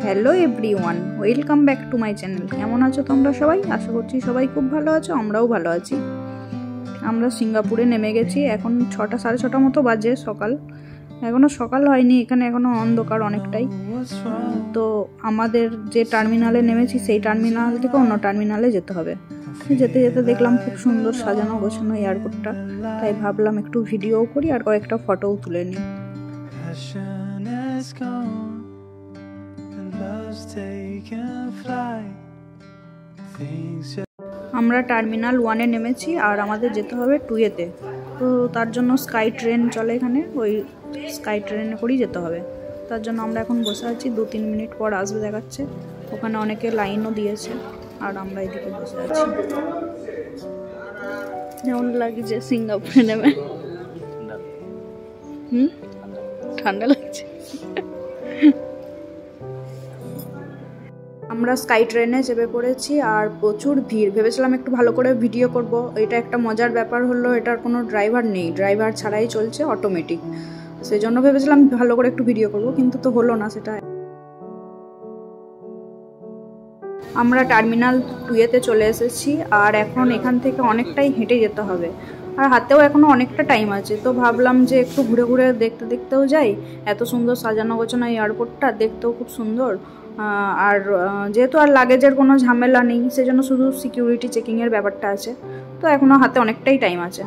Hello everyone, welcome back to my channel. কেমন আছো তোমরা সবাই? আশা করছি সবাই খুব ভালো আছো, আমরাও ভালো আছি। আমরা সিঙ্গাপুরে নেমে গেছি। এখন 6টা সাড়ে 6টা মতো বাজে সকাল। এখনও সকাল হয়নি, এখানে এখনও অন্ধকার অনেকটাই। তো আমাদের যে টার্মিনালে নেমেছি সেই টার্মিনাল থেকে অন্য টার্মিনালে যেতে হবে। যেতে যেতে দেখলাম খুব সুন্দর সাজানো গোছানো এয়ারপোর্টটা, তাই ভাবলাম একটু ভিডিও করি আর কয়েকটা ফটোও তুলে নিই। আমরা টার্মিনাল 1-এ নেমেছি আর আমাদের যেতে হবে 2-এতে। তো তার জন্য স্কাই ট্রেন চলে এখানে, ওই স্কাই ট্রেনে করেই যেতে হবে। তার জন্য আমরা এখন বসে আছি, 2-3 মিনিট পর আসবে দেখাচ্ছে। ওখানে অনেকে লাইনও দিয়েছে আর আমরা এদিকে বসে আছি। যেমন লাগছে সিঙ্গাপুরে নেমে। ঠান্ডা লাগছে। আমরা স্কাই ট্রেনে চেপে পড়েছি আর প্রচুর ভিড়। ভেবেছিলাম একটু ভালো করে ভিডিও করব। এটা একটা মজার ব্যাপার হলো, এটার কোনো ড্রাইভার নেই, ড্রাইভার ছাড়াই চলছে, অটোমেটিক। সেই জন্য ভেবেছিলাম ভালো করে একটু ভিডিও করব, কিন্তু তো হলো না সেটা। আমরা টার্মিনাল 2-এতে চলে এসেছি আর এখন এখান থেকে অনেকটাই হেঁটে যেতে হবে আর হাতেও এখনও অনেকটা টাইম আছে। তো ভাবলাম যে একটু ঘুরে ঘুরে দেখতেও যাই। এত সুন্দর সাজানো গোছানো এয়ারপোর্টটা, দেখতেও খুব সুন্দর। আর যেহেতু আর লাগেজের কোনো ঝামেলা নেই, সেজন্য শুধু সিকিউরিটি চেকিংয়ের ব্যাপারটা আছে। তো এখনও হাতে অনেকটাই টাইম আছে।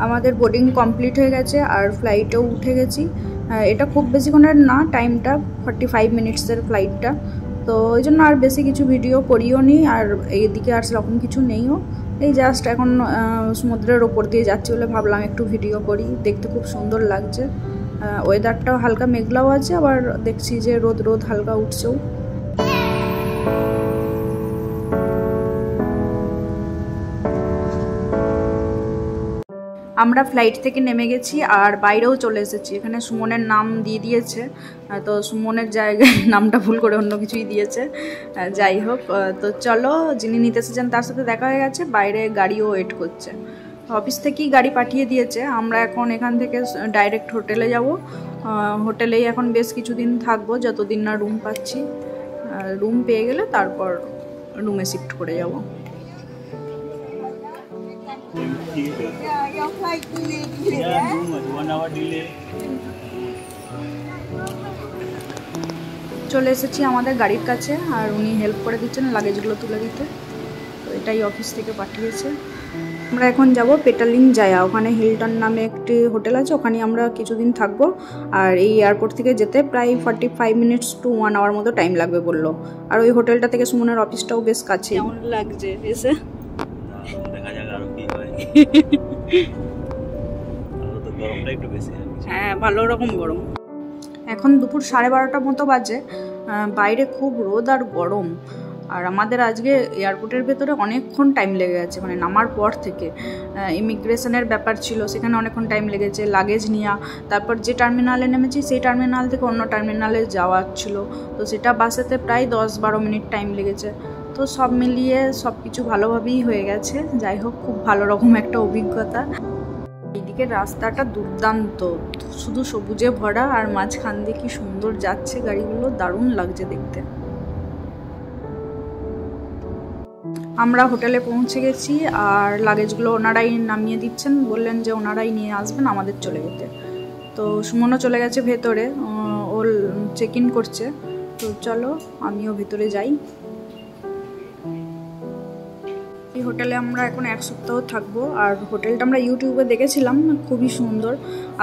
আমাদের বোর্ডিং কমপ্লিট হয়ে গেছে আর ফ্লাইটেও উঠে গেছি। এটা খুব বেশিক্ষণের না, টাইমটা 45 মিনিটসের ফ্লাইটটা। তো ওই জন্য আর বেশি কিছু ভিডিও করিও নি, আর এইদিকে আর সেরকম কিছু নেইও। এই জাস্ট এখন সমুদ্রের ওপর দিয়ে যাচ্ছি বলে ভাবলাম একটু ভিডিও করি। দেখতে খুব সুন্দর লাগছে। ওয়েদারটাও হালকা মেঘলাও আছে, আবার দেখছি যে রোদ হালকা উঠছেও। আমরা ফ্লাইট থেকে নেমে গেছি আর বাইরেও চলে এসেছি। এখানে সুমনের নাম দিয়ে দিয়েছে, তো সুমনের জায়গায় নামটা ভুল করে অন্য কিছুই দিয়েছে। যাই হোক, তো চলো, যিনি নিতে এসেছেন তার সাথে দেখা হয়ে গেছে, বাইরে গাড়িও ওয়েট করছে। অফিস থেকেই গাড়ি পাঠিয়ে দিয়েছে। আমরা এখন এখান থেকে ডাইরেক্ট হোটেলে যাব। হোটেলেই এখন বেশ কিছুদিন থাকবো, যতদিন না রুম পাচ্ছি। রুম পেয়ে গেলে তারপর রুমে শিফট করে যাব। চলে এসেছি আমাদের গাড়ির কাছে আর উনি হেল্প করে দিচ্ছেন লাগেজগুলো তুলে দিতে। তো এটাই অফিস থেকে পাঠিয়েছে। আমরা এখন যাব পেটালিং জায়া। ওখানে হিলটন নামে একটি হোটেল আছে, ওখানে আমরা কিছুদিন থাকবো। আর এই এয়ারপোর্ট থেকে যেতে প্রায় 45 মিনিটস টু 1 আওয়ার মতো টাইম লাগবে বললো। আর ওই হোটেলটা থেকে সুমনের অফিসটাও বেশ কাছে। কেমন লাগছে এসে? হ্যাঁ, ভালো রকম গরম। এখন দুপুর 12:30 মতো বাজে। বাইরে খুব রোদ আর গরম। আর আমাদের আজকে এয়ারপোর্টের ভেতরে অনেকক্ষণ টাইম লেগে গেছে, মানে নামার পর থেকে। ইমিগ্রেশনের ব্যাপার ছিল, সেখানে অনেকক্ষণ টাইম লেগেছে, লাগেজ নেওয়া। তারপর যে টার্মিনালে নেমেছি সেই টার্মিনাল থেকে অন্য টার্মিনালে যাওয়ার ছিল, তো সেটা বাসেতে প্রায় 10-12 মিনিট টাইম লেগেছে। তো সব মিলিয়ে সব কিছু ভালোভাবেই হয়ে গেছে। যাই হোক, খুব ভালো রকম একটা অভিজ্ঞতা। এইদিকে রাস্তাটা দুর্দান্ত, শুধু সবুজে ভরা আর মাঝখান দিয়ে কি সুন্দর যাচ্ছে গাড়িগুলো, দারুণ লাগছে দেখতে। আমরা হোটেলে পৌঁছে গেছি আর লাগেজগুলো ওনারাই নামিয়ে দিচ্ছেন, বললেন যে ওনারাই নিয়ে আসবেন আমাদের চলে যেতে। তো সুমনও চলে গেছে ভেতরে, ও চেক ইন করছে। তো চলো আমিও ভেতরে যাই। এই হোটেলে আমরা এখন 1 সপ্তাহ থাকবো। আর হোটেলটা আমরা ইউটিউবে দেখেছিলাম, খুবই সুন্দর।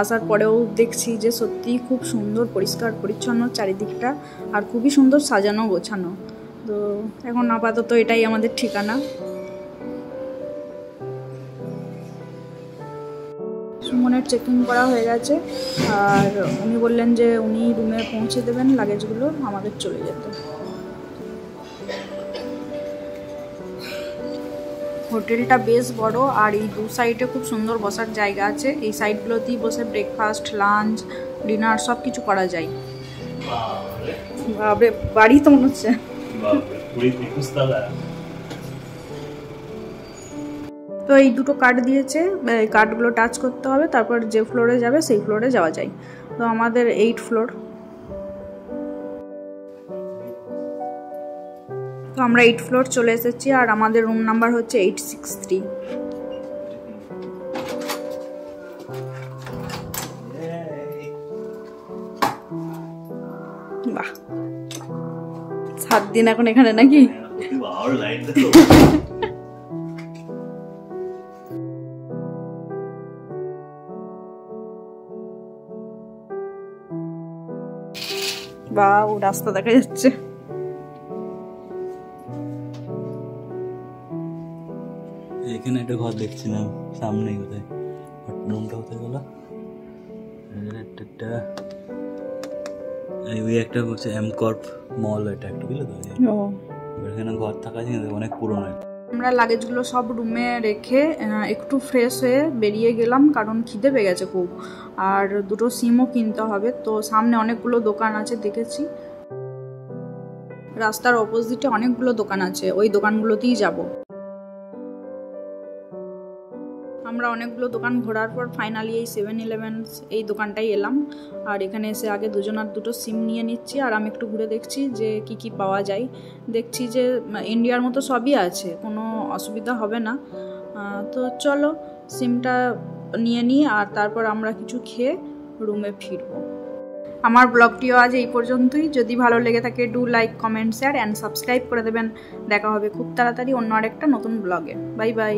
আসার পরেও দেখছি যে সত্যিই খুব সুন্দর, পরিষ্কার পরিচ্ছন্ন চারিদিকটা, আর খুবই সুন্দর সাজানো গোছানো। তো এখন আপাতত এটাই আমাদের ঠিকানা। সুমনের চেকিং করা হয়ে গেছে আর উনি বললেন যে উনি রুমে পৌঁছে দেবেন লাগেজগুলো, আমাদের চলে যেতে। হোটেলটা বেশ বড় আর এই দু সাইডে খুব সুন্দর বসার জায়গা আছে। এই সাইডগুলোতেই বসে ব্রেকফাস্ট, লাঞ্চ, ডিনার সব কিছু করা যায়। বাড়ি তো মনে হচ্ছে। তো এই দুটো কার্ড দিয়েছে, এই কার্ডগুলো টাচ করতে হবে, তারপর যে ফ্লোরে যাবে সেই ফ্লোরে যাওয়া যায়। তো আমাদের 8 ফ্লোর। তো আমরা 8 ফ্লোর চলে এসেছি, আর আমাদের রুম নাম্বার হচ্ছে 863। বাহ, 7 দিন এখন এখানে নাকি? বাহ, রাস্তা দেখা যাচ্ছে। এখানে একটা ঘর দেখছিলাম সামনেই, কোথায় রুমটা কোথায় গেল? ওই একটা হচ্ছে এম কর্প মল, এটা একটা বুঝলে তো, এখানে ঘর থাকা আছে অনেক পুরনো। আমরা লাগেজগুলো সব রুমে রেখে একটু ফ্রেশ হয়ে বেরিয়ে গেলাম, কারণ খিদে পেয়ে গেছে খুব, আর দুটো সিমও কিনতে হবে। তো সামনে অনেকগুলো দোকান আছে দেখেছি, রাস্তার অপোজিটে অনেকগুলো দোকান আছে, ওই দোকানগুলোতেই যাব। আমরা অনেকগুলো দোকান ঘোরার পর ফাইনালি এই 7-Eleven এই দোকানটাই এলাম, আর এখানে এসে আগে দুজনার দুটো সিম নিয়ে নিচ্ছি, আর আমি একটু ঘুরে দেখছি যে কি কি পাওয়া যায়। দেখছি যে ইন্ডিয়ার মতো সবই আছে, কোনো অসুবিধা হবে না। তো চলো সিমটা নিয়ে নিই, আর তারপর আমরা কিছু খেয়ে রুমে ফিরবো। আমার ব্লগটিও আজ এই পর্যন্তই। যদি ভালো লেগে থাকে do like, comment, share and subscribe করে দেবেন। দেখা হবে খুব তাড়াতাড়ি অন্য আরেকটা নতুন ব্লগে। Bye bye.